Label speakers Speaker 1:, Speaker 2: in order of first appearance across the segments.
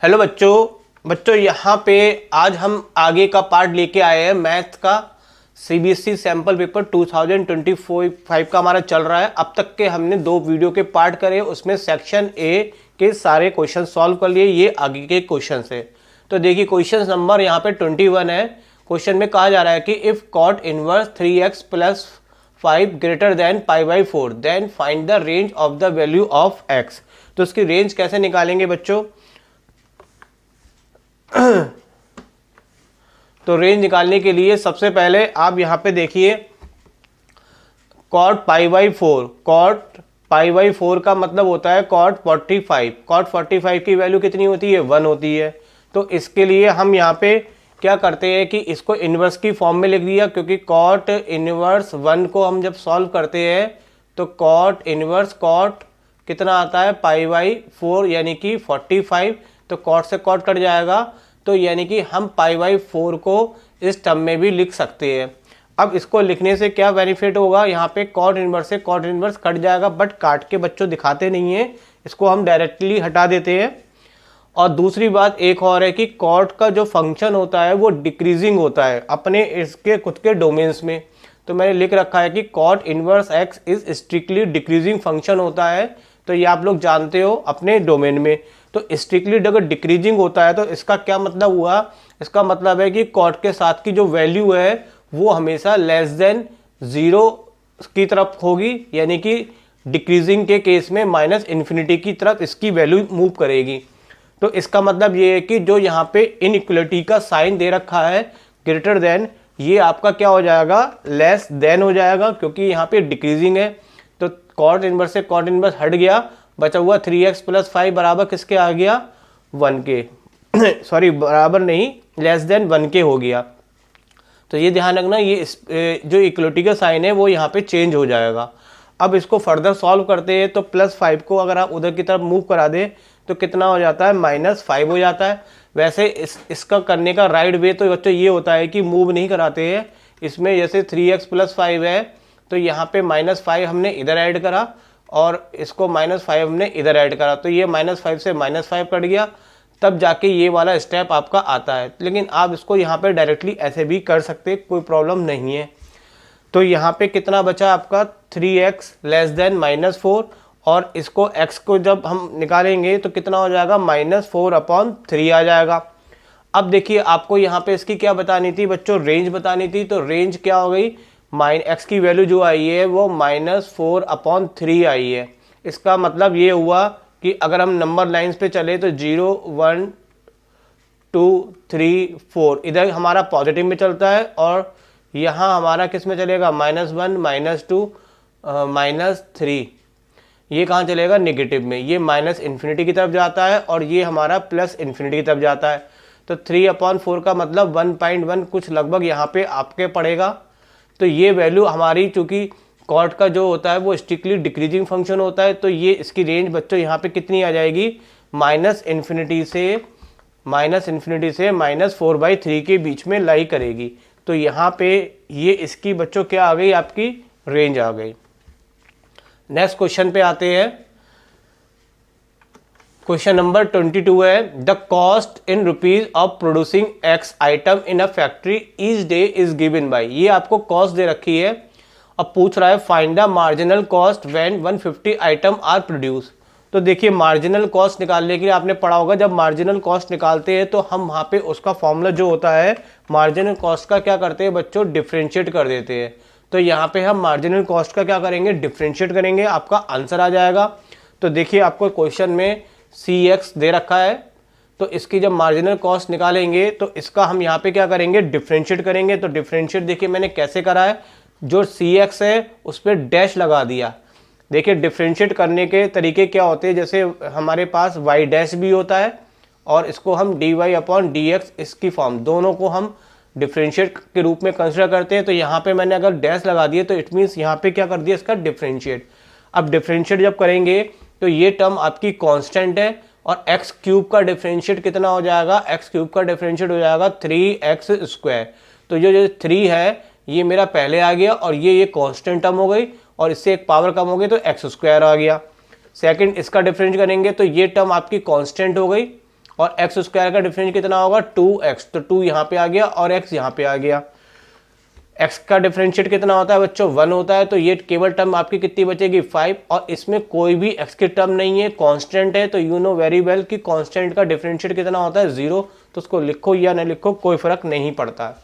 Speaker 1: Hello बच्चों यहाँ पे आज हम आगे का पार्ट लेके आए हैं मैथ का। सीबीएसई सैम्पल पेपर 2025 का हमारा चल रहा है। अब तक के हमने 2 वीडियो के पार्ट करे, उसमें सेक्शन ए के सारे क्वेश्चन सॉल्व कर लिए। ये आगे के क्वेश्चन है। तो देखिए क्वेश्चन नंबर यहाँ पे 21 है। क्वेश्चन में कहा जा रहा है कि if cot inverse 3x + 5 greater than π/4 then find the range of the value of x। तो इसकी रेंज कैसे निकालेंगे बच्चों? तो रेंज निकालने के लिए सबसे पहले आप यहां पे देखिए cot π/4। cot π/4 का मतलब होता है cot 45। cot 45 की वैल्यू कितनी होती है? 1 होती है। तो इसके लिए हम यहां पे क्या करते हैं कि इसको इन्वर्स की फॉर्म में लिख दिया, क्योंकि cot इनवर्स 1 को हम जब सॉल्व करते हैं तो cot इनवर्स cot कितना आता है? π/4 यानी कि 45। तो cot से cot कट जाएगा, तो यानी कि हम π/4 को इस टर्म में भी लिख सकते हैं। अब इसको लिखने से क्या बेनिफिट होगा? यहाँ पे cot इनवर्स से cot इनवर्स कट जाएगा, बट काट के बच्चों दिखाते नहीं है, इसको हम डायरेक्टली हटा देते हैं। और दूसरी बात एक और है कि cot का जो फंक्शन होता है वो डिक्रीजिंग होता है अपने इसके खुद के डोमेन्स में। तो मैंने लिख रखा है कि cot inverse x is strictly decreasing function होता है। तो ये आप लोग जानते हो अपने डोमेन में। तो स्ट्रिक्टली अगर डिक्रीजिंग होता है तो इसका क्या मतलब हुआ? इसका मतलब है कि कॉट के साथ की जो वैल्यू है वो हमेशा लेस देन 0 की तरफ होगी, यानी कि डिक्रीजिंग के केस में -∞ की तरफ इसकी वैल्यू मूव करेगी। तो इसका मतलब ये है कि जो यहाँ पे इनइक्वलिटी का साइन दे रखा है ग्रेटर देन, ये आपका क्या हो जाएगा? लेस देन हो जाएगा, क्योंकि यहाँ पे डिक्रीजिंग है। तो कॉट इनवर्स से कॉट इनवर्स हट गया, बचा हुआ 3x + 5 बराबर किसके आ गया? 1 के सॉरी बराबर नहीं, लेस देन 1 के हो गया। तो ये ध्यान रखना, ये जो इक्वलिटी का साइन है वो यहाँ पे चेंज हो जाएगा। अब इसको फर्दर सॉल्व करते हैं तो +5 को अगर आप उधर की तरफ मूव करा दे तो कितना हो जाता है? -5 हो जाता है। वैसे इसका करने का राइट वे तो बच्चों ये होता है कि मूव नहीं कराते हैं इसमें। जैसे 3x + 5 है तो यहाँ पे -5 हमने इधर ऐड करा और इसको -5 हमने इधर ऐड करा, तो ये -5 से -5 कट गया, तब जाके ये वाला स्टेप आपका आता है। लेकिन आप इसको यहाँ पे डायरेक्टली ऐसे भी कर सकते, कोई प्रॉब्लम नहीं है। तो यहाँ पे कितना बचा आपका? 3x < -4, और इसको x को जब हम निकालेंगे तो कितना हो जाएगा? -4/3 आ जाएगा। अब देखिए आपको यहाँ पे इसकी क्या बतानी थी बच्चों? रेंज बतानी थी। तो रेंज क्या हो गई? x की वैल्यू जो आई है वो -4/3 आई है। इसका मतलब ये हुआ कि अगर हम नंबर लाइंस पे चले तो 0 1 2 3 4 इधर हमारा पॉजिटिव में चलता है, और यहाँ हमारा किस में चलेगा? -1 -2 -3। ये कहाँ चलेगा? नेगेटिव में। ये -∞ की तरफ जाता है और ये हमारा +∞ की तरफ जाता है। तो 3/4 का मतलब 1.1 कुछ लगभग यहाँ पे आपके पड़ेगा। तो ये वैल्यू हमारी, चूंकि कॉट का जो होता है वो स्ट्रिक्टली डिक्रीजिंग फंक्शन होता है, तो ये इसकी रेंज बच्चों यहाँ पे कितनी आ जाएगी? -∞ से -4/3 के बीच में लाई करेगी। तो यहाँ पे ये इसकी बच्चों क्या आ गई? आपकी रेंज आ गई। नेक्स्ट क्वेश्चन पे आते हैं। क्वेश्चन नंबर 22 है, the cost in rupees of producing x item in a factory each day is given by. ये आपको कॉस्ट दे रखी है। अब पूछ रहा है find the marginal cost when 150 item are produce. तो देखिए मार्जिनल कॉस्ट निकालने के लिए आपने पढ़ा होगा, जब मार्जिनल कॉस्ट निकालते हैं तो हम वहाँ पे उसका फॉर्मूला जो होता है मार्जिनल कॉस्ट का क्या करते हैं बच्चों? डिफ्रेंशिएट कर देते हैं। तो यहाँ पे हम मार्जिनल कॉस्ट का क्या करेंगे? डिफ्रेंशिएट करेंगे, आपका आंसर आ जाएगा। तो देखिए आपको क्वेश्चन में CX दे रखा है, तो इसकी जब मार्जिनल कॉस्ट निकालेंगे तो इसका हम यहाँ पे क्या करेंगे? डिफ्रेंशिएट करेंगे। तो डिफ्रेंशिएट देखिए मैंने कैसे करा है, जो CX है उस पर डैश लगा दिया। देखिए डिफ्रेंशिएट करने के तरीके क्या होते हैं, जैसे हमारे पास y' भी होता है और इसको हम dy/dx इसकी फॉर्म, दोनों को हम डिफ्रेंशिएट के रूप में कंसिडर करते हैं। तो यहाँ पे मैंने अगर डैश लगा दिए तो इट मीन्स यहाँ पे क्या कर दिया? इसका डिफ्रेंशिएट। अब डिफ्रेंशिएट जब करेंगे तो ये टर्म आपकी कांस्टेंट है, और x³ का डिफरेंशिएट कितना हो जाएगा? x³ का डिफरेंशिएट हो जाएगा 3x²। तो जो 3 है ये मेरा पहले आ गया, और ये कांस्टेंट टर्म हो गई, और इससे एक पावर कम हो गई तो x² आ गया। सेकंड इसका डिफरेंशिएट करेंगे तो ये टर्म आपकी कांस्टेंट हो गई, और एक्स स्क्वायर का डिफरेंशिएट कितना होगा 2x, तो 2 यहाँ पे आ गया और x यहाँ पे आ गया। x का डिफरेंशिएट कितना होता है बच्चों 1 होता है, तो ये केवल टर्म आपकी कितनी बचेगी 5, और इसमें कोई भी x की टर्म नहीं है, कांस्टेंट है, तो यू नो वेरी वेल कि कांस्टेंट का डिफरेंशिएट कितना होता है 0, तो उसको लिखो या न लिखो कोई फर्क नहीं पड़ता।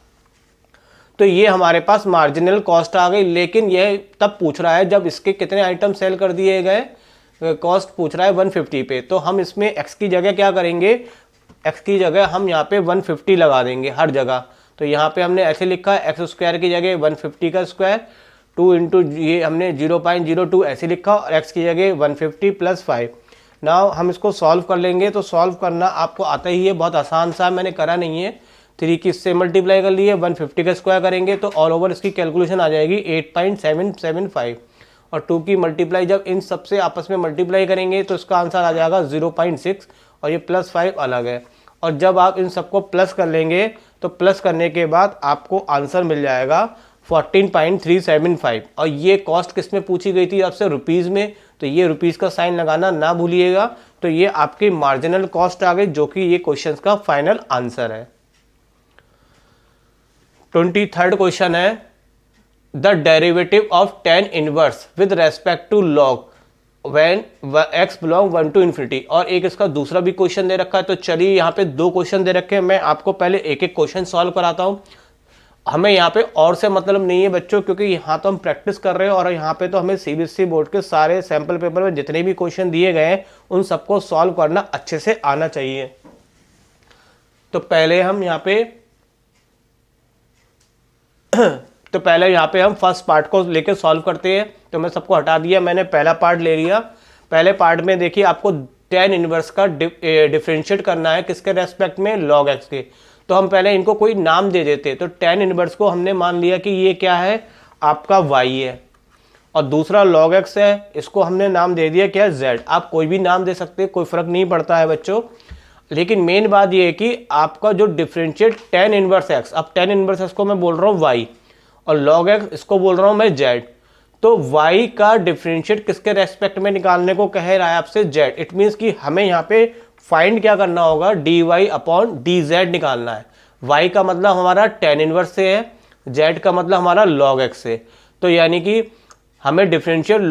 Speaker 1: तो ये हमारे पास मार्जिनल कॉस्ट आ गई, लेकिन यह तब पूछ रहा है जब इसके कितने आइटम सेल कर दिए गए, कॉस्ट पूछ रहा है 150 पे, तो हम इसमें x की जगह क्या करेंगे, x की जगह हम यहाँ पे 150 लगा देंगे हर जगह। तो यहाँ पे हमने ऐसे लिखा है एक्स स्क्वायर की जगह 150 का स्क्वायर 2 इंटू ये हमने 0.02 ऐसे लिखा, और x की जगह 150 + 5। नाउ हम इसको सॉल्व कर लेंगे, तो सॉल्व करना आपको आता ही है, बहुत आसान सा, मैंने करा नहीं है। 3 की इससे मल्टीप्लाई कर लिए, 150 का स्क्वायर करेंगे तो ऑल ओवर इसकी कैलकुलेशन आ जाएगी 8.775, और 2 की मल्टीप्लाई जब इन सबसे आपस में मल्टीप्लाई करेंगे तो इसका आंसर आ जाएगा 0.6, और ये +5 अलग है। और जब आप इन सबको प्लस कर लेंगे तो प्लस करने के बाद आपको आंसर मिल जाएगा 14.375, और ये कॉस्ट किस में पूछी गई थी आपसे, रुपीज़ में, तो ये रुपीज़ का साइन लगाना ना भूलिएगा। तो ये आपकी मार्जिनल कॉस्ट आ गई, जो कि ये क्वेश्चन का फाइनल आंसर है। 23rd क्वेश्चन है the derivative of tan inverse with respect to log when x belong 1 to ∞, और एक इसका दूसरा भी क्वेश्चन दे रखा है। तो चलिए यहाँ पे 2 क्वेश्चन दे रखे हैं, मैं आपको पहले एक एक क्वेश्चन सॉल्व कराता हूँ। हमें यहाँ पे और से मतलब नहीं है बच्चों, क्योंकि यहाँ तो हम प्रैक्टिस कर रहे हैं, और यहाँ पे तो हमें CBSE बोर्ड के सारे सैम्पल पेपर में जितने भी क्वेश्चन दिए गए हैं उन सबको सॉल्व करना अच्छे से आना चाहिए। तो पहले हम यहाँ पे हम फर्स्ट पार्ट को लेके सॉल्व करते हैं। तो मैं सबको हटा दिया, मैंने पहला पार्ट ले लिया। पहले पार्ट में देखिए आपको tan इनवर्स का डिफरेंशिएट करना है, किसके रेस्पेक्ट में, log x के। तो हम पहले इनको कोई नाम दे देते, तो tan इनवर्स को हमने मान लिया कि ये क्या है, आपका y है, और दूसरा log x है, इसको हमने नाम दे दिया क्या, z। आप कोई भी नाम दे सकते, कोई फर्क नहीं पड़ता है बच्चों, लेकिन मेन बात ये है कि आपका जो डिफरेंशिएट tan इनवर्स x, अब tan इनवर्स x को मैं बोल रहा हूँ y, और log x इसको बोल रहा हूँ मैं z। तो y का डिफरेंशिएट किसके रेस्पेक्ट में निकालने को कह रहा है आपसे, z। इट मीन्स कि हमें यहाँ पे फाइंड क्या करना होगा, dy/dz निकालना है। y का मतलब हमारा tan इनवर्स से है, z का मतलब हमारा log x से। तो यानी कि हमें डिफरेंशिएट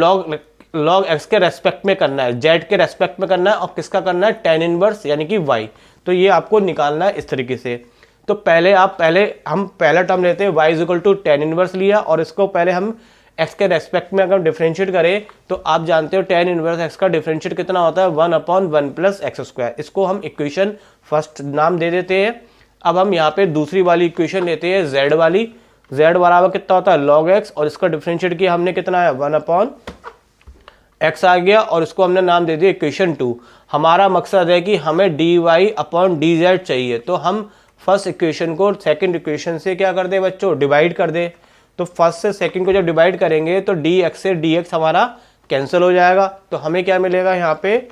Speaker 1: log x के रेस्पेक्ट में करना है, z के रेस्पेक्ट में करना है, और किसका करना है, tan इनवर्स यानी कि y। तो ये आपको निकालना है इस तरीके से। तो पहले हम पहला टर्म लेते हैं, y = tan इनवर्स लिया, और इसको पहले हम x के रेस्पेक्ट में अगर डिफरेंशिएट करें तो आप जानते हो tan इनवर्स x का डिफरेंशिएट कितना होता है, 1/1 + x²। इसको हम इक्वेशन फर्स्ट नाम दे देते हैं। अब हम यहाँ पे दूसरी वाली इक्वेशन लेते हैं, z वाली। z बराबर कितना होता है, log x, और इसका डिफरेंशिएट किया हमने कितना है, 1/x आ गया, और इसको हमने नाम दे दिया इक्वेशन 2। हमारा मकसद है कि हमें dy/dz चाहिए, तो हम फर्स्ट इक्वेशन को सेकंड इक्वेशन से क्या कर दे बच्चों, डिवाइड कर दे। तो फर्स्ट से सेकंड को जब डिवाइड करेंगे तो dx से dx हमारा कैंसिल हो जाएगा, तो हमें क्या मिलेगा यहाँ पे,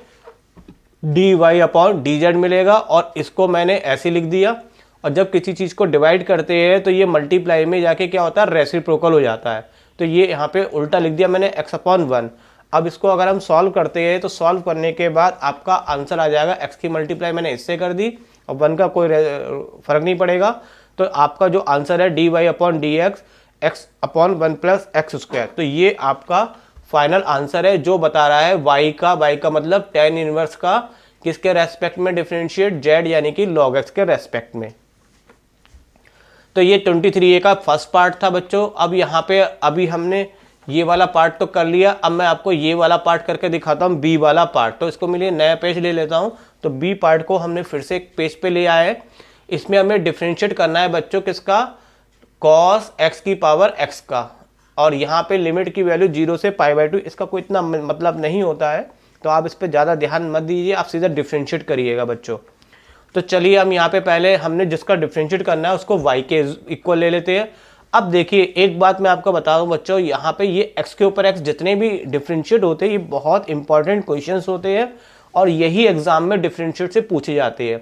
Speaker 1: dy/dz मिलेगा, और इसको मैंने ऐसे लिख दिया। और जब किसी चीज़ को डिवाइड करते हैं तो ये मल्टीप्लाई में जाके क्या होता है, रेसिप्रोकल हो जाता है। तो ये यहाँ पे उल्टा लिख दिया मैंने, x/1। अब इसको अगर हम सॉल्व करते हैं तो सॉल्व करने के बाद आपका आंसर आ जाएगा, x की मल्टीप्लाई मैंने इससे कर दी, और 1 का कोई फर्क नहीं पड़ेगा। तो आपका जो आंसर है dy/dx x/1 + x²। तो ये आपका फाइनल आंसर है, जो बता रहा है y का मतलब tan इनवर्स का किसके रेस्पेक्ट में डिफरेंशिएट, z यानी कि log x के रेस्पेक्ट में। तो ये 23A का फर्स्ट पार्ट था बच्चों। अब यहाँ पे अभी हमने ये वाला पार्ट तो कर लिया, अब मैं आपको ये वाला पार्ट करके दिखाता हूँ, बी वाला पार्ट। तो इसको मैं लिए नया पेज ले लेता हूँ। तो बी पार्ट को हमने फिर से एक पेज पे ले आए हैं। इसमें हमें डिफरेंशिएट करना है बच्चों किसका, cos x का, और यहाँ पे लिमिट की वैल्यू 0 से π/2। इसका कोई इतना मतलब नहीं होता है, तो आप इस पर ज़्यादा ध्यान मत दीजिए, आप सीधा डिफरेंशिएट करिएगा बच्चों। तो चलिए हम यहाँ पे पहले हमने जिसका डिफरेंशिएट करना है उसको y के इक्वल ले लेते हैं। अब देखिए एक बात मैं आपको बता दूं बच्चों, यहाँ पे ये x के ऊपर x जितने भी डिफरेंशिएट होते हैं ये बहुत इंपॉर्टेंट क्वेश्चंस होते हैं, और यही एग्जाम में डिफरेंशिएट से पूछे जाते हैं।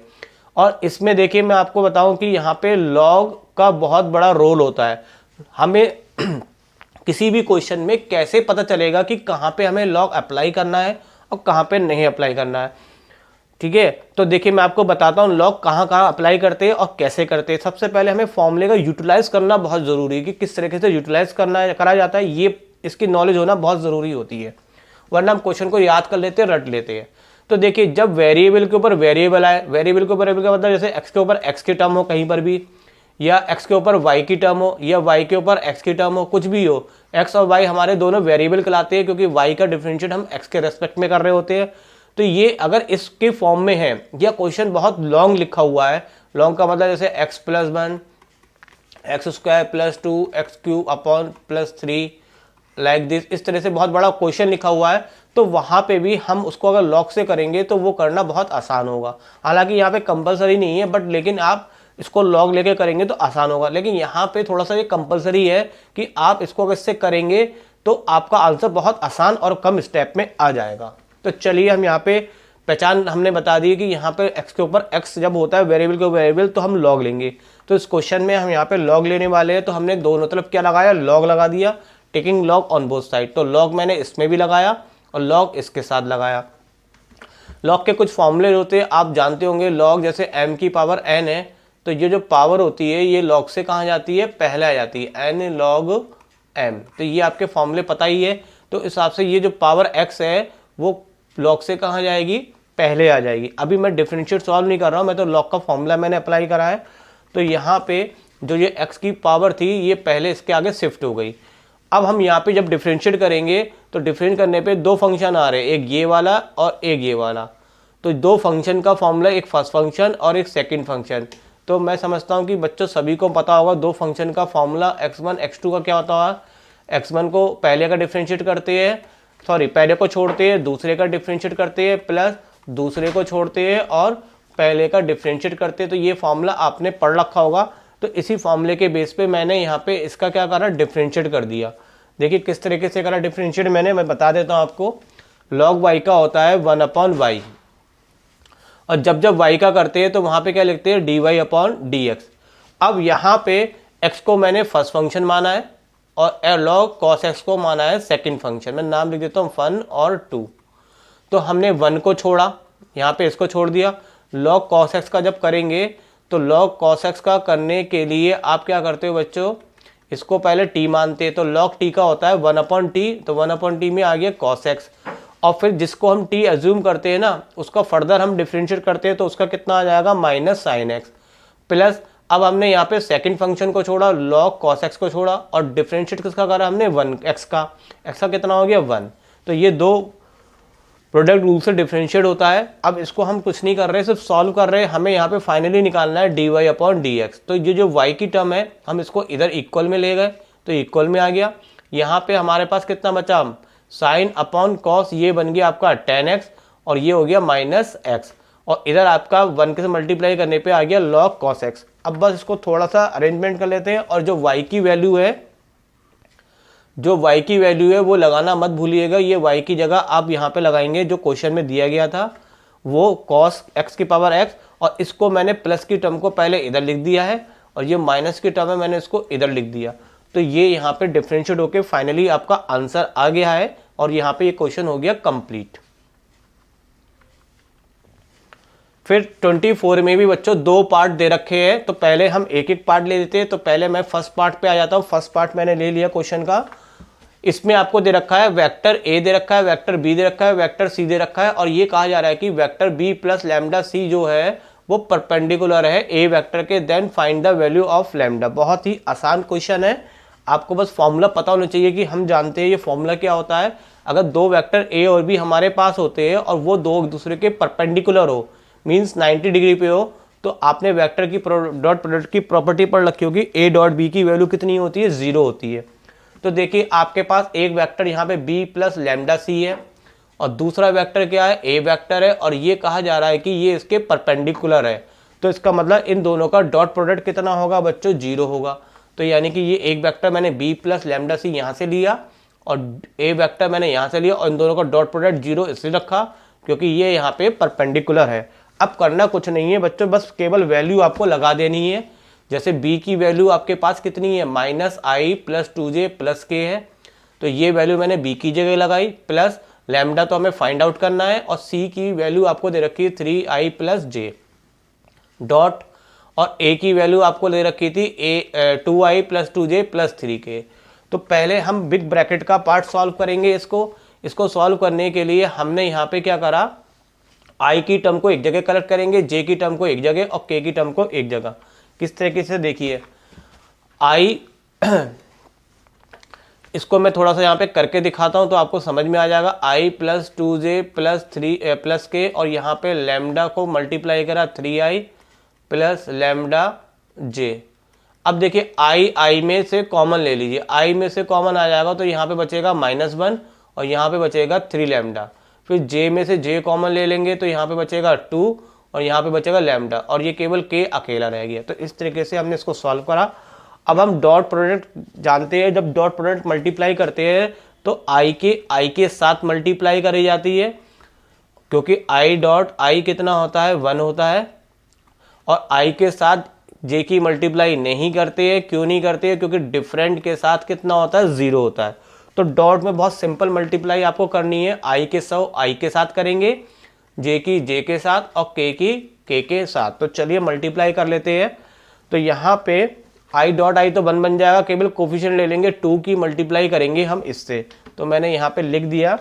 Speaker 1: और इसमें देखिए मैं आपको बताऊं कि यहाँ पे log का बहुत बड़ा रोल होता है। हमें किसी भी क्वेश्चन में कैसे पता चलेगा कि कहाँ पे हमें log अप्लाई करना है और कहाँ पे नहीं अप्लाई करना है। ठीक है। तो देखिए मैं आपको बताता हूँ लॉग कहाँ कहाँ अप्लाई करते हैं और कैसे करते हैं। सबसे पहले हमें फॉर्मूले का यूटिलाइज करना बहुत ज़रूरी है कि किस तरीके से यूटिलाइज करा जाता है, ये इसकी नॉलेज होना बहुत ज़रूरी होती है, वरना हम क्वेश्चन को याद कर लेते हैं, रट लेते हैं। तो देखिए जब वेरिएबल के ऊपर वेरिएबल आए, वेरिएबल के ऊपर वेरिएबल का मतलब जैसे एक्स के ऊपर एक्स की टर्म हो कहीं पर भी, या एक्स के ऊपर वाई की टर्म हो, या वाई के ऊपर एक्स की टर्म हो, कुछ भी हो, एक्स और वाई हमारे दोनों वेरिएबल कहलाते हैं क्योंकि वाई का डिफरेंशिएट हम एक्स के रेस्पेक्ट में कर रहे होते हैं। तो ये अगर इसके फॉर्म में है, या क्वेश्चन बहुत लॉन्ग लिखा हुआ है, लॉन्ग का मतलब जैसे x plus 1 x square plus 2 x cube upon plus 3 like this, इस तरह से बहुत बड़ा क्वेश्चन लिखा हुआ है, तो वहाँ पे भी हम उसको अगर लॉग से करेंगे तो वो करना बहुत आसान होगा। हालांकि यहाँ पे कंपलसरी नहीं है, बट लेकिन आप इसको लॉग लेके करेंगे तो आसान होगा। लेकिन यहाँ पे थोड़ा सा ये कंपलसरी है कि आप इसको अगर इससे करेंगे तो आपका आंसर बहुत आसान और कम स्टेप में आ जाएगा। तो चलिए हम यहाँ पे पहचान हमने बता दी कि यहाँ पे x के ऊपर x जब होता है वेरिएबल के वेरिएबल तो हम लॉग लेंगे। तो इस क्वेश्चन में हम यहाँ पे लॉग लेने वाले हैं, तो हमने दोनों तरफ क्या लगाया, लॉग लगा दिया, taking log on both side. तो लॉग मैंने इसमें भी लगाया और लॉग इसके साथ लगाया। लॉग के कुछ फॉर्मूले होते हैं आप जानते होंगे, लॉग जैसे m की पावर n है, तो ये जो पावर होती है ये लॉग से कहाँ जाती है, पहले आ जाती है, n log m। तो ये आपके फॉर्मूले पता ही है। तो इस हिसाब से ये जो पावर x है वो लॉग से कहाँ जाएगी, पहले आ जाएगी। अभी मैं डिफरेंशिएट सॉल्व नहीं कर रहा हूँ, मैं तो लॉग का फॉर्मूला मैंने अप्लाई करा है। तो यहाँ पे जो ये x की पावर थी ये पहले इसके आगे शिफ्ट हो गई। अब हम यहाँ पे जब डिफरेंशिएट करेंगे तो डिफरेंशिएट करने पे दो फंक्शन आ रहे हैं, एक ये वाला और एक ये वाला। तो दो फंक्शन का फॉर्मूला, एक फर्स्ट फंक्शन और एक सेकंड फंक्शन। तो मैं समझता हूँ कि बच्चों सभी को पता होगा दो फंक्शन का फॉर्मूला x1 x2 का क्या होता है। x1 को पहले का डिफरेंशिएट करते हैं, सॉरी पहले को छोड़ते हैं, दूसरे का डिफरेंशिएट करते हैं, प्लस दूसरे को छोड़ते हैं और पहले का डिफरेंशिएट करते हैं। तो ये फॉर्मूला आपने पढ़ रखा होगा। तो इसी फॉर्मूले के बेस पे मैंने यहाँ पे इसका क्या करा, डिफरेंशिएट कर दिया। देखिए किस तरीके से करा डिफरेंशिएट मैंने, मैं बता देता हूँ आपको। log y का होता है 1/y, और जब जब y का करते हैं तो वहाँ पे क्या लिखते हैं, dy/dx। अब यहाँ पे x को मैंने फर्स्ट फंक्शन माना है और log cos x को माना है सेकंड फंक्शन। मैं नाम लिख देता हूँ 1 और 2। तो हमने 1 को छोड़ा, यहाँ पे इसको छोड़ दिया। log cos x का जब करेंगे तो log cos x का करने के लिए आप क्या करते हो बच्चों, इसको पहले t मानते हैं। तो log t का होता है 1/t, तो 1/t में आ गया cos x। और फिर जिसको हम t एज्यूम करते हैं ना, उसका फर्दर हम डिफरेंशिएट करते हैं तो उसका कितना आ जाएगा, माइनस साइन x। प्लस अब हमने यहाँ पे सेकंड फंक्शन को छोड़ा, log cos x को छोड़ा, और डिफरेंशिएट किसका करा हमने, 1 x का कितना हो गया, 1। तो ये दो प्रोडक्ट रूल से डिफरेंशिएट होता है। अब इसको हम कुछ नहीं कर रहे, सिर्फ सॉल्व कर रहे हैं। हमें यहाँ पे फाइनली निकालना है dy/dx। तो ये जो y की टर्म है हम इसको इधर इक्वल में ले गए तो इक्वल में आ गया। यहाँ पे हमारे पास कितना बचा, साइन अपॉन कॉस, ये बन गया आपका tan x और ये हो गया माइनस x, और इधर आपका 1 के से मल्टीप्लाई करने पे आ गया log cos x। अब बस इसको थोड़ा सा अरेंजमेंट कर लेते हैं, और जो y की वैल्यू है वो लगाना मत भूलिएगा। ये y की जगह आप यहाँ पे लगाएंगे जो क्वेश्चन में दिया गया था, वो cos x की पावर x, और इसको मैंने प्लस की टर्म को पहले इधर लिख दिया है और ये माइनस की टर्म है मैंने इसको इधर लिख दिया। तो ये यहाँ पे डिफरेंशिएट होके फाइनली आपका आंसर आ गया है, और यहाँ पे ये क्वेश्चन हो गया कंप्लीट। फिर 24 में भी बच्चों दो पार्ट दे रखे हैं, तो पहले हम एक एक पार्ट ले लेते हैं। तो पहले मैं फर्स्ट पार्ट पे आ जाता हूँ। फर्स्ट पार्ट मैंने ले लिया क्वेश्चन का। इसमें आपको दे रखा है वेक्टर a दे रखा है, वेक्टर b दे रखा है, वेक्टर c दे रखा है, और ये कहा जा रहा है कि vector b plus lambda c जो है वो परपेंडिकुलर है a वेक्टर के, then find the value of lambda. बहुत ही आसान क्वेश्चन है, आपको बस फॉर्मूला पता होना चाहिए कि हम जानते हैं ये फॉर्मूला क्या होता है। अगर दो वेक्टर a और b हमारे पास होते हैं और वो दो दूसरे के परपेंडिकुलर हो, मीन्स 90 डिग्री पे हो, तो आपने वेक्टर की डॉट प्रोडक्ट की प्रॉपर्टी पढ़ रखी होगी, a डॉट b की वैल्यू कितनी होती है, 0 होती है। तो देखिए आपके पास एक वेक्टर यहाँ पे b प्लस लैम्डा c है, और दूसरा वेक्टर क्या है, a वेक्टर है, और ये कहा जा रहा है कि ये इसके परपेंडिकुलर है। तो इसका मतलब इन दोनों का डॉट प्रोडक्ट कितना होगा बच्चों, 0 होगा। तो यानी कि ये एक वेक्टर मैंने b प्लस लैम्डा c यहाँ से लिया और a वेक्टर मैंने यहाँ से लिया, और इन दोनों का डॉट प्रोडक्ट 0 इसलिए रखा क्योंकि ये यहाँ पे परपेंडिकुलर है। अब करना कुछ नहीं है बच्चों, बस केवल वैल्यू आपको लगा देनी है। जैसे b की वैल्यू आपके पास कितनी है, -i + 2j + k है, तो ये वैल्यू मैंने b की जगह लगाई, प्लस लैम्डा तो हमें फाइंड आउट करना है, और सी की वैल्यू आपको दे रखी है 3i प्लस जे डॉट, और ए की वैल्यू आपको दे रखी थी 2i plus 2j plus 3k। तो पहले हम बिग ब्रैकेट का पार्ट सॉल्व करेंगे। इसको सॉल्व करने के लिए हमने यहाँ पे क्या करा, i की टर्म को एक जगह कलेक्ट करेंगे, j की टर्म को एक जगह और k की टर्म को एक जगह। किस तरीके से देखिए, i इसको मैं थोड़ा सा यहाँ पे करके दिखाता हूँ तो आपको समझ में आ जाएगा। i plus 2j plus 3 plus k, और यहाँ पे लैम्डा को मल्टीप्लाई करा 3i प्लस लैम्डा j। अब देखिए i में से कॉमन ले लीजिए, i में से कॉमन आ जाएगा तो यहाँ पे बचेगा -1 और यहाँ पे बचेगा 3 लैम्डा। फिर j में से j कॉमन ले लेंगे तो यहाँ पे बचेगा 2 और यहाँ पे बचेगा लैम्डा, और ये केवल k अकेला रह गया। तो इस तरीके से हमने इसको सॉल्व करा। अब हम डॉट प्रोडक्ट जानते हैं, जब डॉट प्रोडक्ट मल्टीप्लाई करते हैं तो i के साथ मल्टीप्लाई करी जाती है, क्योंकि i डॉट i कितना होता है 1 होता है, और i के साथ j की मल्टीप्लाई नहीं करते हैं। क्यों नहीं करते हैं? क्योंकि डिफरेंट के साथ कितना होता है 0 होता है। तो डॉट में बहुत सिंपल मल्टीप्लाई आपको करनी है, i के 100 i के साथ करेंगे, j की j के साथ और k की k के साथ। तो चलिए मल्टीप्लाई कर लेते हैं। तो यहाँ पे i डॉट i तो 1 बन जाएगा, केवल कोफिशिएंट ले लेंगे, 2 की मल्टीप्लाई करेंगे हम इससे। तो मैंने यहाँ पे लिख दिया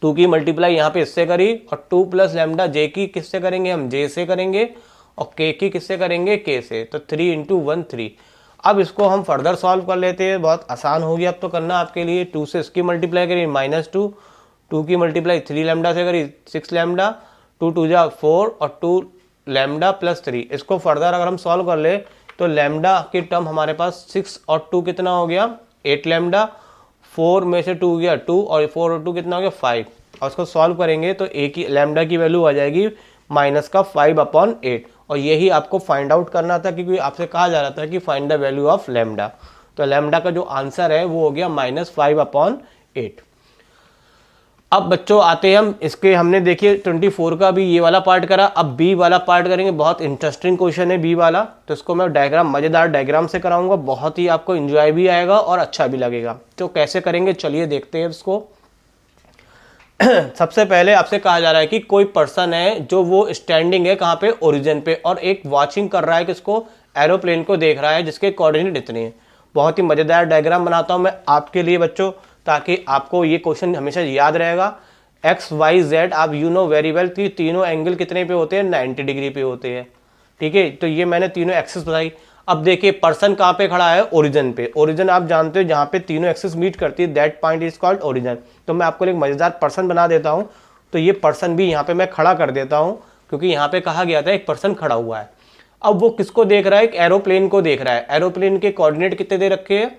Speaker 1: 2 की मल्टीप्लाई यहाँ पे इससे करी, और 2 प्लस लैम्डा j की किससे करेंगे हम, j से करेंगे, और k की किससे करेंगे, k से। तो 3 × 1 3। अब इसको हम फर्दर सॉल्व कर लेते हैं, बहुत आसान हो गया अब तो करना आपके लिए। 2 से इसकी मल्टीप्लाई करी -2, 2 की मल्टीप्लाई 3 लैम्डा से करी 6 लैम्डा, 2 2 जा 4 और 2 लैम्डा प्लस 3। इसको फर्दर अगर हम सॉल्व कर ले तो लैम्डा की टर्म हमारे पास 6 और 2 कितना हो गया 8 लैम्डा, 4 में से 2 गया 2 और 4 और 2 कितना हो गया 5। और इसको सॉल्व करेंगे तो ए की लैम्डा की वैल्यू आ जाएगी -5/8। और यही आपको फाइंड आउट करना था, क्योंकि आपसे कहा जा रहा था कि find the value of lambda. तो लैम्डा का जो आंसर है वो हो गया -5/8। अब बच्चों आते हैं हम इसके, हमने देखिए 24 का भी ये वाला पार्ट करा। अब बी वाला पार्ट करेंगे, बहुत इंटरेस्टिंग क्वेश्चन है बी वाला। तो इसको मैं डायग्राम, मज़ेदार डायग्राम से कराऊंगा, बहुत ही आपको एंजॉय भी आएगा और अच्छा भी लगेगा। तो कैसे करेंगे चलिए देखते हैं इसको। सबसे पहले आपसे कहा जा रहा है कि कोई पर्सन है जो वो स्टैंडिंग है कहाँ पे, ओरिजिन पे, और एक वॉचिंग कर रहा है किसको, एरोप्लेन को देख रहा है, जिसके कोऑर्डिनेट इतने हैं। बहुत ही मज़ेदार डायग्राम बनाता हूँ मैं आपके लिए बच्चों, ताकि आपको ये क्वेश्चन हमेशा याद रहेगा। एक्स वाई जेड, आप यू नो वेरी वेल कि तीनों एंगल कितने पे होते हैं, 90 डिग्री पे होते हैं। ठीक है, तो ये मैंने तीनों एक्सिस बताई। अब देखिए पर्सन कहाँ पे खड़ा है, ओरिजिन पे। ओरिजिन आप जानते हो जहाँ पे तीनों एक्सिस मीट करती है, that point is called origin. तो मैं आपको एक मज़ेदार पर्सन बना देता हूँ। तो ये पर्सन भी यहाँ पे मैं खड़ा कर देता हूँ, क्योंकि यहाँ पे कहा गया था एक पर्सन खड़ा हुआ है। अब वो किसको देख रहा है, एक एरोप्लेन को देख रहा है। एरोप्लेन के कोऑर्डिनेट कितने दे रखे हैं,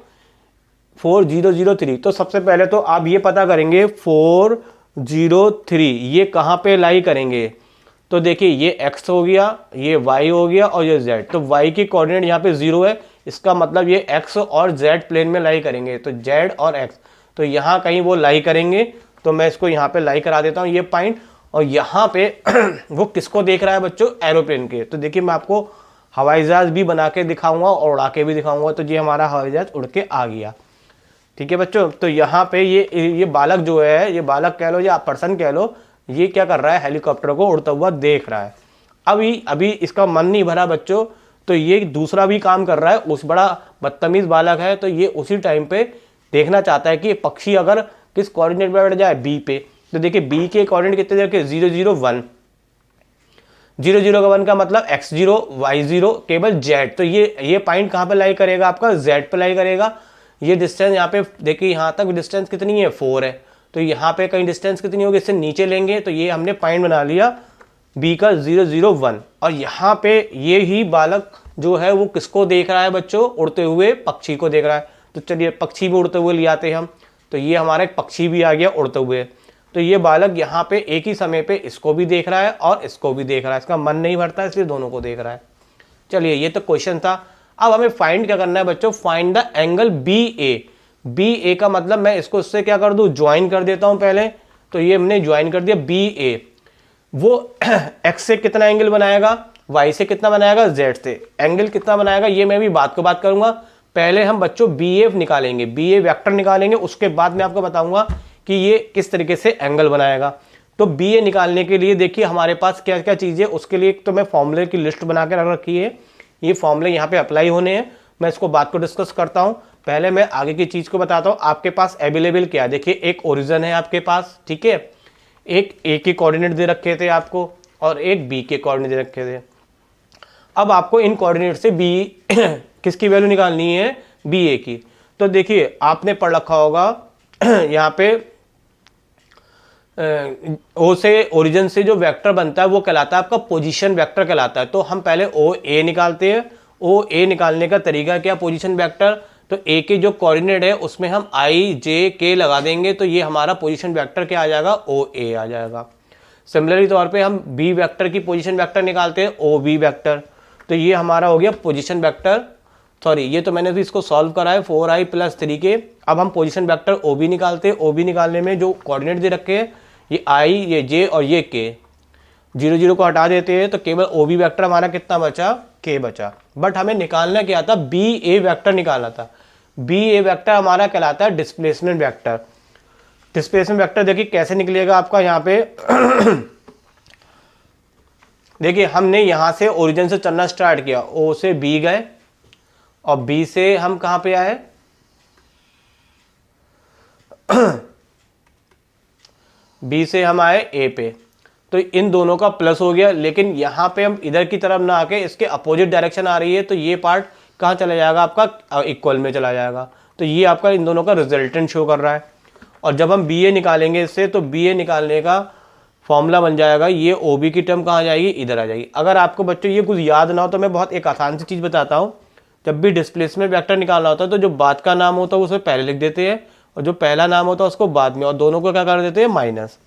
Speaker 1: 4003। तो सबसे पहले तो आप ये पता करेंगे 403 ये कहाँ पे लाई करेंगे। तो देखिए ये x हो गया, ये y हो गया और ये z। तो y की कोऑर्डिनेट यहाँ पे 0 है, इसका मतलब ये x और z प्लेन में लाई करेंगे। तो z और x, तो यहाँ कहीं वो लाई करेंगे। तो मैं इसको यहाँ पे लाई करा देता हूँ ये पॉइंट। और यहाँ पे वो किसको देख रहा है बच्चों, एरोप्लेन के। तो देखिए मैं आपको हवाई जहाज भी बना के दिखाऊंगा और उड़ा के भी दिखाऊंगा। तो ये हमारा हवाई जहाज उड़ के आ गया। ठीक है बच्चों, तो यहाँ पे ये बालक जो है, ये बालक कह लो या पर्सन कह लो, ये क्या कर रहा है, हेलीकॉप्टर को उड़ता हुआ देख रहा है। अभी इसका मन नहीं भरा बच्चों, तो ये दूसरा भी काम कर रहा है। उस बड़ा बदतमीज बालक है, तो ये उसी टाइम पे देखना चाहता है कि पक्षी अगर किस कोऑर्डिनेट पे बैठ जाए, बी पे। तो देखिए बी के कोऑर्डिनेट कितने देखे, 0 0 1। 0 0 का 1 का मतलब x0 y0 केवल z। तो ये पॉइंट कहाँ पे लाई करेगा, आपका z पे लाई करेगा। ये डिस्टेंस यहाँ पे देखिए, यहाँ तक डिस्टेंस कितनी है, 4 है। तो यहाँ पे कहीं डिस्टेंस कितनी होगी, इससे नीचे लेंगे। तो ये हमने पॉइंट बना लिया b का 0 0 1। और यहाँ पे ये ही बालक जो है वो किसको देख रहा है बच्चों, उड़ते हुए पक्षी को देख रहा है। तो चलिए पक्षी भी उड़ते हुए ले आते हैं हम। तो ये हमारा एक पक्षी भी आ गया उड़ते हुए। तो ये बालक यहाँ पे एक ही समय पे इसको भी देख रहा है और इसको भी देख रहा है। इसका मन नहीं भरता इसलिए दोनों को देख रहा है। चलिए ये तो क्वेश्चन था। अब हमें फाइंड क्या करना है बच्चों, फाइंड द एंगल बी ए का मतलब मैं इसको इससे क्या कर दूं, ज्वाइन कर देता हूं पहले। तो ये हमने ज्वाइन कर दिया बी ए। वो x से कितना एंगल बनाएगा, y से कितना बनाएगा, z से एंगल कितना बनाएगा, ये मैं भी बात को बात करूंगा। पहले हम बच्चों बी ए निकालेंगे, बी ए वेक्टर निकालेंगे। उसके बाद मैं आपको बताऊंगा कि ये किस तरीके से एंगल बनाएगा। तो बी ए निकालने के लिए देखिए हमारे पास क्या क्या चीज़ें, उसके लिए तो मैं फॉर्मूले की लिस्ट बना के रख रखी है, ये फॉर्मूले यहाँ पे अप्लाई होने हैं। मैं इसको बात को डिस्कस करता हूँ, पहले मैं आगे की चीज़ को बताता हूँ। आपके पास अवेलेबल क्या है, देखिए एक ओरिजिन है आपके पास, ठीक है, एक ए के कोऑर्डिनेट दे रखे थे आपको और एक बी के कोऑर्डिनेट दे रखे थे। अब आपको इन कोऑर्डिनेट से बी किसकी वैल्यू निकालनी है, बी ए की। तो देखिए आपने पढ़ रखा होगा यहाँ पे ओ से ओरिजिन से जो वेक्टर बनता है वो कहलाता है आपका पोजीशन वेक्टर कहलाता है। तो हम पहले ओ ए निकालते हैं। ओ ए निकालने का तरीका क्या, पोजीशन वेक्टर, तो ए के जो कोऑर्डिनेट है उसमें हम आई जे के लगा देंगे, तो ये हमारा पोजीशन वेक्टर क्या आ जाएगा, ओ ए आ जाएगा। सिमिलरली तौर पे हम बी वेक्टर की पोजीशन वेक्टर निकालते हैं, ओ बी वेक्टर, तो ये हमारा हो गया पोजीशन वेक्टर। सॉरी, ये तो मैंने भी इसको सॉल्व करा है 4i + 3k। अब हम पोजीशन वेक्टर ओ बी निकालते हैं। ओ बी निकालने में जो कोऑर्डिनेट दे रखे हैं, ये आई, ये जे और ये के, 0 0 को हटा देते हैं तो केवल ओ बी वेक्टर हमारा कितना बचा, के बचा। बट हमें निकालना क्या था, बी ए वेक्टर निकालना था। बी ए वेक्टर हमारा कहलाता है डिस्प्लेसमेंट वेक्टर। डिस्प्लेसमेंट वेक्टर देखिए कैसे निकलेगा आपका यहाँ पे देखिए हमने यहाँ से ओरिजिन से चलना स्टार्ट किया, ओ से बी गए और बी से हम कहाँ पे आए बी से हम आए ए पे, तो इन दोनों का प्लस हो गया। लेकिन यहाँ पे हम इधर की तरफ ना आके इसके अपोजिट डायरेक्शन आ रही है, तो ये पार्ट कहाँ चला जाएगा आपका, इक्वल में चला जाएगा। तो ये आपका इन दोनों का रिजल्टेंट शो कर रहा है। और जब हम बी ए निकालेंगे इससे, तो बी ए निकालने का फॉर्मूला बन जाएगा, ये ओ बी की टर्म कहाँ जाएगी, इधर आ जाएगी। अगर आपको बच्चों ये कुछ याद ना हो तो मैं बहुत एक आसान सी चीज़ बताता हूँ। जब भी डिस्प्लेसमेंट वेक्टर निकालना होता है तो जो बाद का नाम होता है उसे पहले लिख देते हैं और जो पहला नाम होता है उसको बाद में, और दोनों को क्या कर देते हैं, माइनस।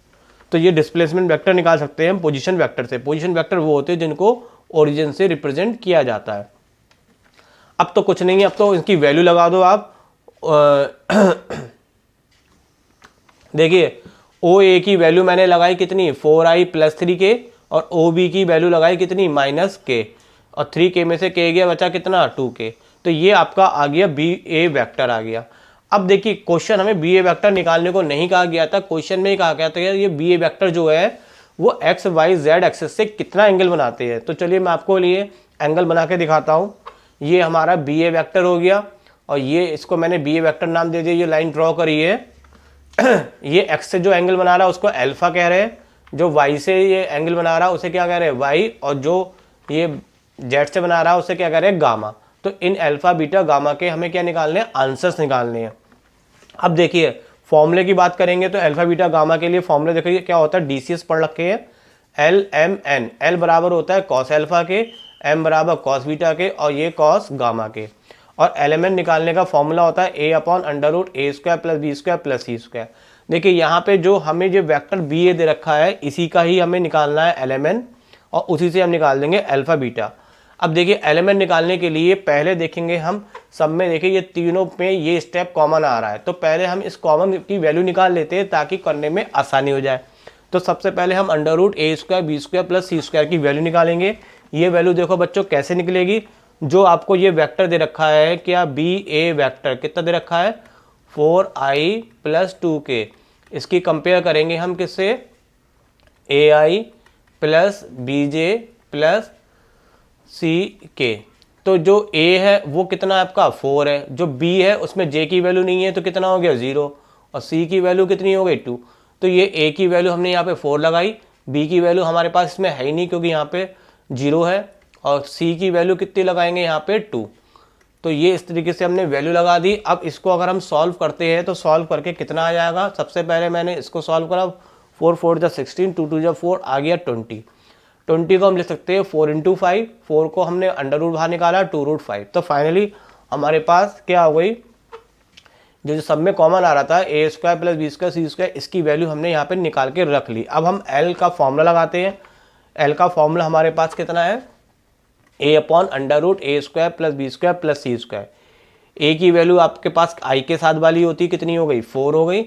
Speaker 1: तो ये डिस्प्लेसमेंट वेक्टर निकाल सकते हैं हम पोजीशन वेक्टर से। पोजीशन वेक्टर वो होते हैं जिनको ओरिजिन से रिप्रेजेंट किया जाता है। अब तो कुछ नहीं है, अब तो इसकी वैल्यू लगा दो आप। देखिए ओ ए की वैल्यू मैंने लगाई कितनी, 4i + 3k, और ओ बी की वैल्यू लगाई कितनी, -k, और 3k में से k गया, बचा कितना, 2k। तो ये आपका आ गया बी ए वेक्टर आ गया। अब देखिए क्वेश्चन हमें बी ए वेक्टर निकालने को नहीं कहा गया था, क्वेश्चन में ही कहा गया था ये बी ए वेक्टर जो है वो एक्स वाई जेड एक्सिस से कितना एंगल बनाते हैं। तो चलिए मैं आपको लिए एंगल बना के दिखाता हूँ। ये हमारा बी ए वेक्टर हो गया और ये इसको मैंने बी ए वेक्टर नाम दे दिया। ये लाइन ड्रॉ करी है ये एक्स से जो एंगल बना रहा है उसको अल्फा कह रहे हैं, जो वाई से ये एंगल बना रहा है उसे क्या कह रहे हैं, वाई, और जो ये जेड से बना रहा है उसे क्या कह रहे हैं, गामा। तो इन अल्फा बीटा गामा के हमें क्या निकालने हैं, आंसर्स निकालने हैं। अब देखिए फॉर्मूले की बात करेंगे तो अल्फा बीटा गामा के लिए फॉर्मूले देखिए क्या होता है, डीसीएस पढ़ रखे हैं, एल एम एन। एल बराबर होता है कॉस अल्फा के, एम बराबर कॉस बीटा के, और ये कॉस गामा के। और एलिमेंट निकालने का फॉर्मूला होता है a/√a² + b² + c²। देखिए यहाँ पे जो हमें जो वेक्टर बी ए दे रखा है इसी का ही हमें निकालना है एलिमेंट, और उसी से हम निकाल देंगे अल्फा बीटा। अब देखिए एलिमेंट निकालने के लिए पहले देखेंगे हम सब में, देखिए ये तीनों में ये स्टेप कॉमन आ रहा है, तो पहले हम इस कॉमन की वैल्यू निकाल लेते हैं ताकि करने में आसानी हो जाए। तो सबसे पहले हम √a² b² + c² की वैल्यू निकालेंगे। ये वैल्यू देखो बच्चों कैसे निकलेगी, जो आपको ये वेक्टर दे रखा है क्या, बी ए वेक्टर कितना दे रखा है, 4i + 2k। इसकी कंपेयर करेंगे हम किससे, ai + bj + ck। तो जो a है वो कितना है आपका 4 है, जो b है उसमें j की वैल्यू नहीं है तो कितना हो गया 0, और c की वैल्यू कितनी हो गई 2। तो ये a की वैल्यू हमने यहाँ पे 4 लगाई, b की वैल्यू हमारे पास इसमें है ही नहीं क्योंकि यहाँ पे 0 है, और c की वैल्यू कितनी लगाएंगे यहाँ पे 2। तो ये इस तरीके से हमने वैल्यू लगा दी। अब इसको अगर हम सॉल्व करते हैं तो सॉल्व करके कितना आ जाएगा, सबसे पहले मैंने इसको सॉल्व करा, 4 4 = 16, 2 2 = 4, आ गया 20। 20 को हम लिख सकते हैं 4 × 5, 4 को हमने अंडर रूट बाहर निकाला 2√5। तो फाइनली हमारे पास क्या हो गई, जो सब में कॉमन आ रहा था a² + b² c², इसकी वैल्यू हमने यहाँ पे निकाल के रख ली। अब हम L का फॉर्मूला लगाते हैं। L का फॉर्मूला हमारे पास कितना है, a/√a² + b² + c²। a की वैल्यू आपके पास i के साथ वाली होती कितनी हो गई, 4 हो गई,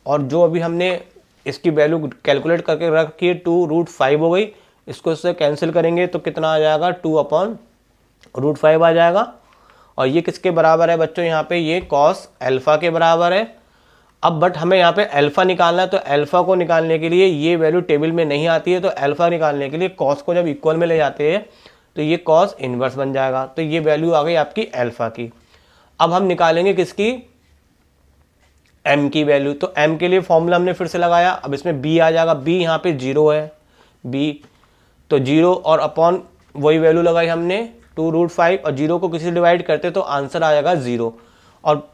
Speaker 1: और जो अभी हमने इसकी वैल्यू कैलकुलेट करके रखी है 2√5 हो गई। इसको इससे कैंसिल करेंगे तो कितना आ जाएगा, 2/√5 आ जाएगा। और ये किसके बराबर है बच्चों, यहाँ पे ये कॉस अल्फा के बराबर है। अब बट हमें यहाँ पे अल्फ़ा निकालना है, तो अल्फ़ा को निकालने के लिए ये वैल्यू टेबल में नहीं आती है, तो अल्फ़ा निकालने के लिए कॉस को जब इक्वल में ले जाते हैं तो ये कॉस इन्वर्स बन जाएगा। तो ये वैल्यू आ गई आपकी अल्फ़ा की। अब हम निकालेंगे किसकी, एम की वैल्यू। तो एम के लिए फॉर्मूला हमने फिर से लगाया, अब इसमें बी आ जाएगा, बी यहाँ पे 0 है, बी तो 0 और अपॉन वही वैल्यू लगाई हमने 2√5 और 0 को किसी से डिवाइड करते तो आंसर आ जाएगा 0। और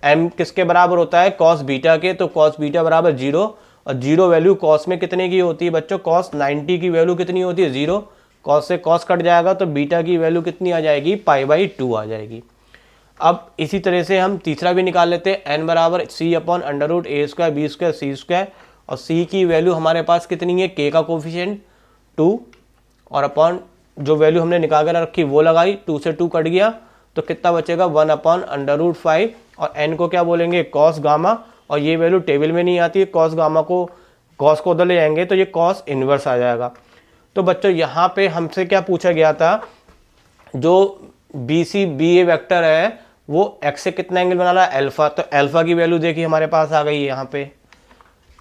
Speaker 1: एम किसके बराबर होता है, कॉस बीटा के, तो कॉस बीटा बराबर 0 और 0 वैल्यू कॉस में कितने की होती है बच्चों, कॉस 90 की वैल्यू कितनी होती है 0, कॉस से कॉस कट जाएगा तो बीटा की वैल्यू कितनी आ जाएगी, π/2 आ जाएगी। अब इसी तरह से हम तीसरा भी निकाल लेते हैं, n बराबर c/√a² b² c² और c की वैल्यू हमारे पास कितनी है, k का कोफिशिएंट 2 और अपॉन जो वैल्यू हमने निकाल कर रखी वो लगाई, 2 से 2 कट गया तो कितना बचेगा 1/√5 और n को क्या बोलेंगे, कॉस गामा, और ये वैल्यू टेबल में नहीं आती है, कॉस गामा को कॉस को उधर ले जाएंगे तो ये कॉस इन्वर्स आ जाएगा। तो बच्चों यहाँ पे हमसे क्या पूछा गया था, जो BA वेक्टर है वो x से कितना एंगल बना रहा है, अल्फा, तो अल्फा की वैल्यू देखिए हमारे पास आ गई है यहाँ पे,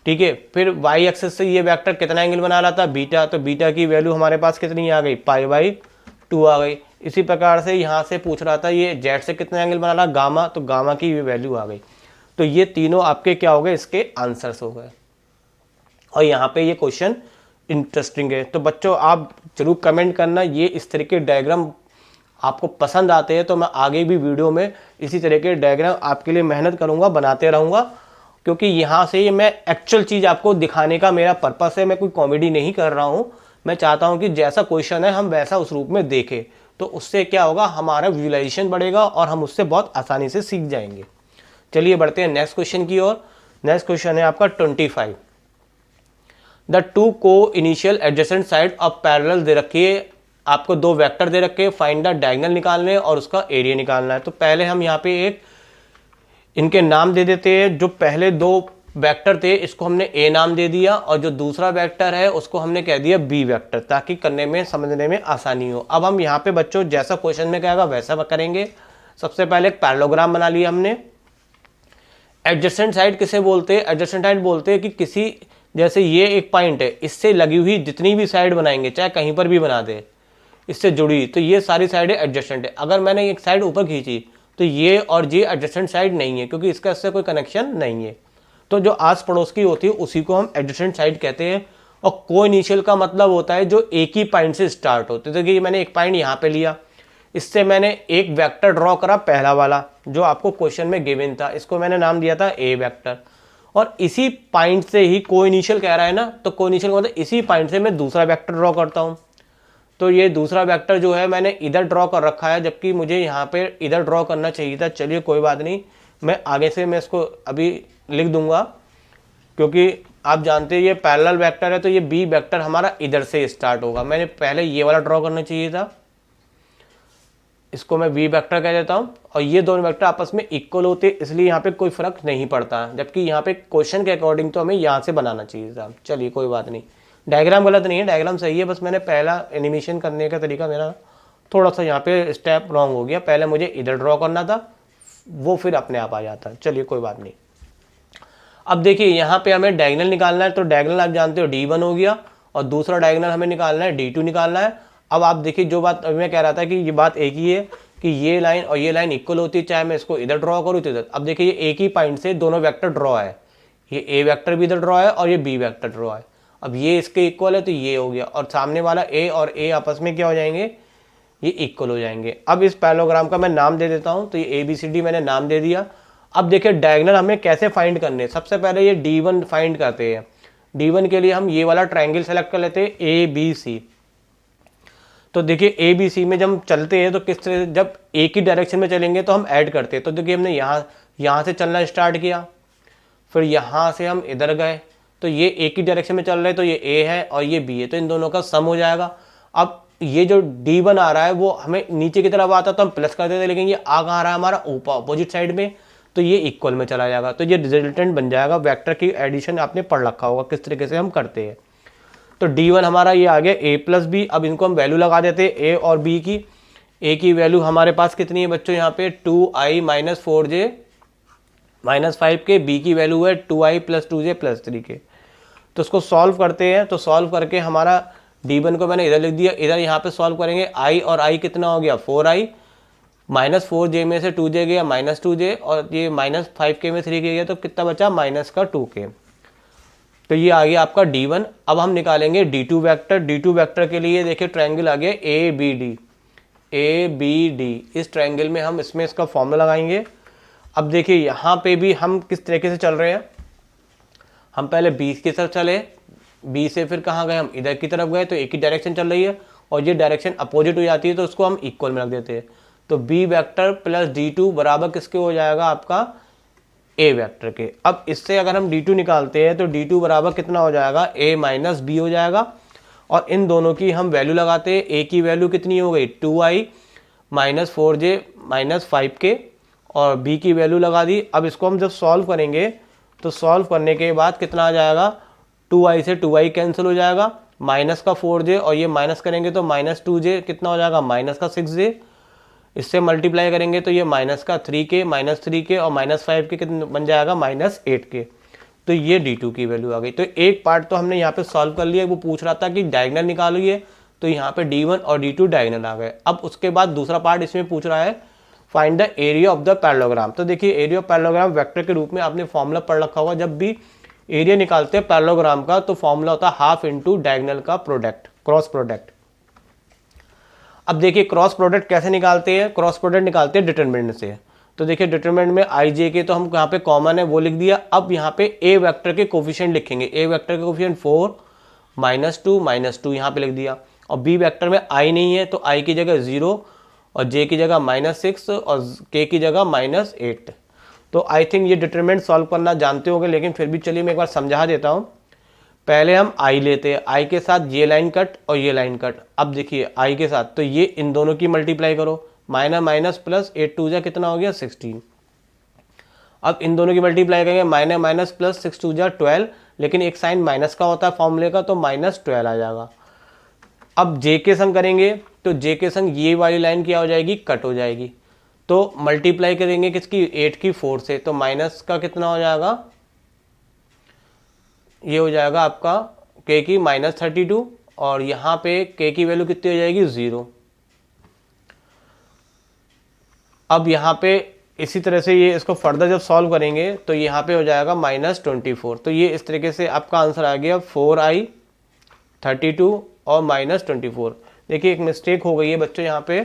Speaker 1: ठीक है। फिर y एक्सिस से ये वेक्टर कितना एंगल बना रहा था, बीटा, तो बीटा की वैल्यू हमारे पास कितनी आ गई, π/2 आ गई। इसी प्रकार से यहाँ से पूछ रहा था ये z से कितना एंगल बना रहा, गामा, तो गामा की वैल्यू आ गई। तो ये तीनों आपके क्या हो गए, इसके आंसर्स हो गए। और यहाँ पे ये क्वेश्चन इंटरेस्टिंग है, तो बच्चों आप जरूर कमेंट करना ये इस तरह के डायग्राम आपको पसंद आते हैं तो मैं आगे भी वीडियो में इसी तरह के डायग्राम आपके लिए मेहनत करूंगा, बनाते रहूंगा, क्योंकि यहाँ से ये मैं एक्चुअल चीज़ आपको दिखाने का मेरा पर्पस है। मैं कोई कॉमेडी नहीं कर रहा हूँ, मैं चाहता हूँ कि जैसा क्वेश्चन है हम वैसा उस रूप में देखें, तो उससे क्या होगा, हमारा विजुअलाइजेशन बढ़ेगा और हम उससे बहुत आसानी से सीख जाएंगे। चलिए बढ़ते हैं नेक्स्ट क्वेश्चन की ओर। नेक्स्ट क्वेश्चन है आपका 25। द टू को initial adjacent side of parallel दे रखी है, आपको दो वेक्टर दे रखे, फाइंड द डायगोनल निकालने और उसका एरिया निकालना है। तो पहले हम यहाँ पे एक इनके नाम दे देते हैं। जो पहले दो वेक्टर थे इसको हमने ए नाम दे दिया और जो दूसरा वेक्टर है उसको हमने कह दिया बी वेक्टर, ताकि करने में समझने में आसानी हो। अब हम यहाँ पे बच्चों जैसा क्वेश्चन में कहेगा वैसा करेंगे। सबसे पहले एक पैरेललोग्राम बना लिया हमने। एडजेसेंट साइड किसे बोलते हैं, एडजेसेंट साइड बोलते हैं कि किसी, जैसे ये एक पॉइंट है, इससे लगी हुई जितनी भी साइड बनाएंगे, चाहे कहीं पर भी बना दे, इससे जुड़ी, तो ये सारी साइडें एडजेसेंट है। अगर मैंने एक साइड ऊपर खींची तो ये और ये एडजेसेंट साइड नहीं है, क्योंकि इसका इससे कोई कनेक्शन नहीं है। तो जो आस पड़ोस की होती है उसी को हम एडजेसेंट साइड कहते हैं। और को इनिशियल का मतलब होता है जो एक ही पॉइंट से स्टार्ट होते। तो देखिए मैंने एक पॉइंट यहाँ पे लिया, इससे मैंने एक वेक्टर ड्रॉ करा, पहला वाला जो आपको क्वेश्चन में गिवन था, इसको मैंने नाम दिया था ए वेक्टर। और इसी पॉइंट से ही को इनिशियल कह रहा है ना, तो को इनिशियल का मतलब इसी पॉइंट से मैं दूसरा वेक्टर ड्रॉ करता हूँ। तो ये दूसरा वेक्टर जो है मैंने इधर ड्रॉ कर रखा है, जबकि मुझे यहाँ पे इधर ड्रॉ करना चाहिए था। चलिए कोई बात नहीं, मैं आगे से मैं इसको अभी लिख दूंगा, क्योंकि आप जानते हैं ये पैरेलल वेक्टर है, तो ये बी वेक्टर हमारा इधर से स्टार्ट होगा। मैंने पहले ये वाला ड्रॉ करना चाहिए था, इसको मैं बी वेक्टर कह देता हूँ। और ये दोनों वेक्टर आपस में इक्वल होते, इसलिए यहाँ पे कोई फर्क नहीं पड़ता, जबकि यहाँ पे क्वेश्चन के अकॉर्डिंग तो हमें यहाँ से बनाना चाहिए था। चलिए कोई बात नहीं, डायग्राम गलत नहीं है, डायग्राम सही है, बस मैंने पहला एनिमेशन करने का तरीका मेरा थोड़ा सा यहाँ पे स्टेप रॉन्ग हो गया। पहले मुझे इधर ड्रॉ करना था, वो फिर अपने आप आ जाता। चलिए कोई बात नहीं। अब देखिए यहाँ पे हमें डायगोनल निकालना है, तो डायगोनल आप जानते हो D1 हो गया और दूसरा डायगोनल हमें निकालना है D2 निकालना है। अब आप देखिए जो बात अभी मैं कह रहा था कि ये बात एक ही है कि ये लाइन और ये लाइन इक्वल होती है, चाहे मैं इसको इधर ड्रॉ करूँ तो इधर। अब देखिए ये एक ही पॉइंट से दोनों वेक्टर ड्रॉ है, ये ए वेक्टर भी इधर ड्रॉ है और ये बी वेक्टर ड्रॉ है। अब ये इसके इक्वल है तो ये हो गया, और सामने वाला ए और ए आपस में क्या हो जाएंगे, ये इक्वल हो जाएंगे। अब इस पैरेललोग्राम का मैं नाम दे देता हूँ, तो ये ABCD मैंने नाम दे दिया। अब देखिए डायगोनल हमें कैसे फाइंड करने, सबसे पहले ये D1 फाइंड करते हैं। D1 के लिए हम ये वाला ट्राइंगल सेलेक्ट कर लेते हैं ABC। तो देखिए ABC में जब हम चलते हैं तो किस तरह, जब एक ही डायरेक्शन में चलेंगे तो हम ऐड करते हैं। तो देखिए हमने यहाँ से चलना स्टार्ट किया, फिर यहाँ से हम इधर गए, तो ये एक ही डायरेक्शन में चल रहे हैं, तो ये A है और ये B है, तो इन दोनों का सम हो जाएगा। अब ये जो D1 आ रहा है वो हमें नीचे की तरफ आता तो हम प्लस कर देते, लेकिन ये आ कहाँ रहा है हमारा ऊपर अपोजिट साइड में, तो ये इक्वल में चला जाएगा। तो ये रिजल्टेंट बन जाएगा। वेक्टर की एडिशन आपने पढ़ रखा होगा किस तरीके से हम करते हैं। तो D1 हमारा ये आ गया A+B। अब इनको हम वैल्यू लगा देते हैं A और B की। A की वैल्यू हमारे पास कितनी है बच्चों, यहाँ पे 2i - 4j -5 के, b की वैल्यू है 2i + 2j + 3 के। तो उसको सॉल्व करते हैं। तो सॉल्व करके हमारा d1 को मैंने इधर लिख दिया, इधर यहाँ पे सॉल्व करेंगे i और i कितना हो गया 4i, -4j में से 2j गया -2j, और ये -5k में 3k गया, तो कितना बचा -2k। तो ये आ गया आपका d1। अब हम निकालेंगे d2 वेक्टर। d2 वेक्टर के लिए देखिए ट्रायंगल आ गया ABD। इस ट्रायंगल में हम इसमें इसका फॉर्मूला लगाएंगे। अब देखिए यहाँ पे भी हम किस तरीके से चल रहे हैं, हम पहले b की तरफ चले, b से फिर कहाँ गए, हम इधर की तरफ गए, तो एक ही डायरेक्शन चल रही है और ये डायरेक्शन अपोजिट हो जाती है, तो उसको हम इक्वल में रख देते हैं। तो b वेक्टर प्लस d2 बराबर किसके हो जाएगा, आपका a वेक्टर के। अब इससे अगर हम d2 निकालते हैं तो d2 बराबर कितना हो जाएगा, a माइनस b हो जाएगा। और इन दोनों की हम वैल्यू लगाते हैं। a की वैल्यू कितनी हो गई 2i -4j -5k, और b की वैल्यू लगा दी। अब इसको हम जब सॉल्व करेंगे तो सॉल्व करने के बाद कितना आ जाएगा, 2i से 2i कैंसिल हो जाएगा, माइनस का 4j और ये माइनस करेंगे तो -2j कितना हो जाएगा, माइनस का 6j, इससे मल्टीप्लाई करेंगे तो ये माइनस का 3k -3k और -5k कितना बन जाएगा, -8k। तो ये d2 की वैल्यू आ गई। तो एक पार्ट तो हमने यहाँ पे सॉल्व कर लिया। वो पूछ रहा था कि डायगोनल निकालिए, तो यहाँ पे d1 और d2 डायगोनल आ गए। अब उसके बाद दूसरा पार्ट इसमें पूछ रहा है find the area of the parallelogram. तो देखिए एरिया ऑफ पैरेललोग्राम वेक्टर के रूप में आपने फॉर्मूला पढ़ रखा होगा। जब भी एरिया निकालते हैं पैरेललोग्राम का तो फॉर्मूला होता है हाफ इंटू डायगोनल का प्रोडक्ट, क्रॉस प्रोडक्ट। अब देखिए क्रॉस प्रोडक्ट कैसे निकालते हैं, क्रॉस प्रोडक्ट निकालते हैं डिटरमिनेंट से। तो देखिए डिटरमिनेंट में i j के तो हम यहाँ पे कॉमन है वो लिख दिया। अब यहाँ पे a वेक्टर के कोफिशिएंट लिखेंगे। a वेक्टर के कोफिशिएंट 4 -2 यहाँ पे लिख दिया। और b वेक्टर में i नहीं है तो i की जगह 0 और j की जगह -6 और k की जगह -8। तो आई थिंक ये डिटरमिनेंट सॉल्व करना जानते होंगे, लेकिन फिर भी चलिए मैं एक बार समझा देता हूँ। पहले हम i लेते हैं, i के साथ ये लाइन कट और ये लाइन कट। अब देखिए i के साथ तो ये इन दोनों की मल्टीप्लाई करो, माइनस माइनस प्लस 8 2 जा कितना हो गया 16। अब इन दोनों की मल्टीप्लाई करेंगे, माइनस माइनस प्लस 6 2 जा 12, लेकिन एक साइन माइनस का होता है फॉर्मूले का, तो -12 आ जाएगा। अब j के संग करेंगे तो j के संग ये वाली लाइन क्या हो जाएगी, कट हो जाएगी। तो मल्टीप्लाई करेंगे किसकी, 8 की 4 से, तो माइनस का कितना हो जाएगा, ये हो जाएगा आपका k की -32 और यहाँ पे k की वैल्यू कितनी हो जाएगी 0। अब यहाँ पे इसी तरह से ये इसको फर्दर जब सॉल्व करेंगे तो यहाँ पे हो जाएगा -24। तो ये इस तरीके से आपका आंसर आ गया 4i 32 और -24। देखिए एक मिस्टेक हो गई है बच्चों, यहाँ पे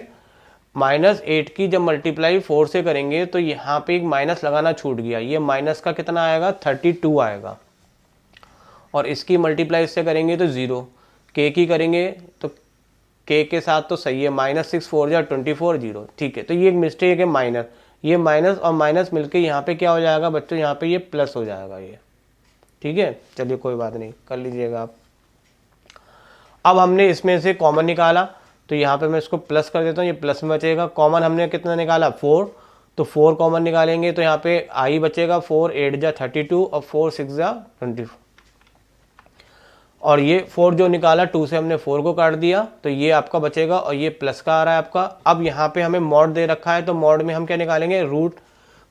Speaker 1: -8 की जब मल्टीप्लाई 4 से करेंगे तो यहाँ पे एक माइनस लगाना छूट गया। ये माइनस का कितना आएगा 32 आएगा, और इसकी मल्टीप्लाई इससे करेंगे तो 0। k की करेंगे तो k के साथ तो सही है, -6 4 जा 24 0, ठीक है। तो ये एक मिस्टेक है माइनस, ये माइनस और माइनस मिलके यहाँ पे क्या हो जाएगा बच्चों, यहाँ पे ये प्लस हो जाएगा ये, ठीक है। चलिए कोई बात नहीं, कर लीजिएगा आप। अब हमने इसमें से कॉमन निकाला तो यहाँ पे मैं इसको प्लस कर देता हूँ, ये प्लस में बचेगा। कॉमन हमने कितना निकाला 4, तो 4 कॉमन निकालेंगे तो यहाँ पे i बचेगा 4 8 जा 32 और 4 6 जा 24, और ये 4 जो निकाला 2 से हमने 4 को काट दिया तो ये आपका बचेगा, और ये प्लस का आ रहा है आपका। अब यहाँ पे हमें मॉड दे रखा है तो मॉड में हम क्या निकालेंगे, रूट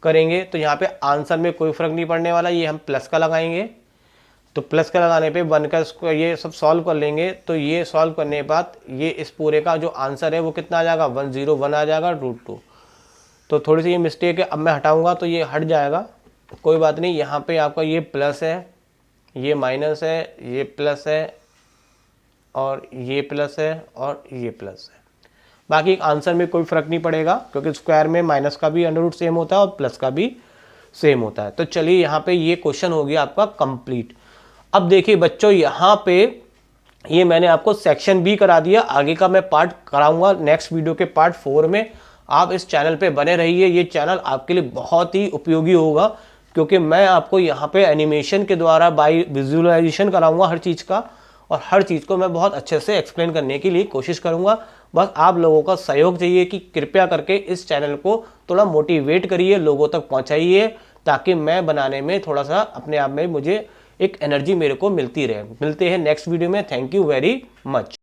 Speaker 1: करेंगे। तो यहाँ पे आंसर में कोई फर्क नहीं पड़ने वाला, ये हम प्लस का लगाएंगे। तो प्लस का लगाने पे 1 का इसको ये सब सॉल्व कर लेंगे। तो ये सॉल्व करने के बाद ये इस पूरे का जो आंसर है वो कितना आ जाएगा 101 आ जाएगा √2। तो थोड़ी सी ये मिस्टेक है, अब मैं हटाऊँगा तो ये हट जाएगा, कोई बात नहीं। यहाँ पर आपका ये प्लस है, ये माइनस है, ये प्लस है, और ये प्लस है, और ये प्लस है। बाकी आंसर में कोई फ़र्क नहीं पड़ेगा क्योंकि स्क्वायर में माइनस का भी अंडर रूट सेम होता है और प्लस का भी सेम होता है। तो चलिए यहाँ पे ये क्वेश्चन हो गया आपका कंप्लीट। अब देखिए बच्चों यहाँ पे ये मैंने आपको सेक्शन बी करा दिया, आगे का मैं पार्ट कराऊंगा नेक्स्ट वीडियो के पार्ट 4 में। आप इस चैनल पे बने रहिए, ये चैनल आपके लिए बहुत ही उपयोगी होगा क्योंकि मैं आपको यहाँ पे एनिमेशन के द्वारा बाय विजुअलाइजेशन कराऊंगा हर चीज़ का, और हर चीज़ को मैं बहुत अच्छे से एक्सप्लेन करने के लिए कोशिश करूँगा। बस आप लोगों का सहयोग चाहिए कि कृपया करके इस चैनल को थोड़ा मोटिवेट करिए, लोगों तक पहुँचाइए, ताकि मैं बनाने में थोड़ा सा अपने आप में मुझे एक एनर्जी मेरे को मिलती रहे। मिलते हैं नेक्स्ट वीडियो में। Thank you very much.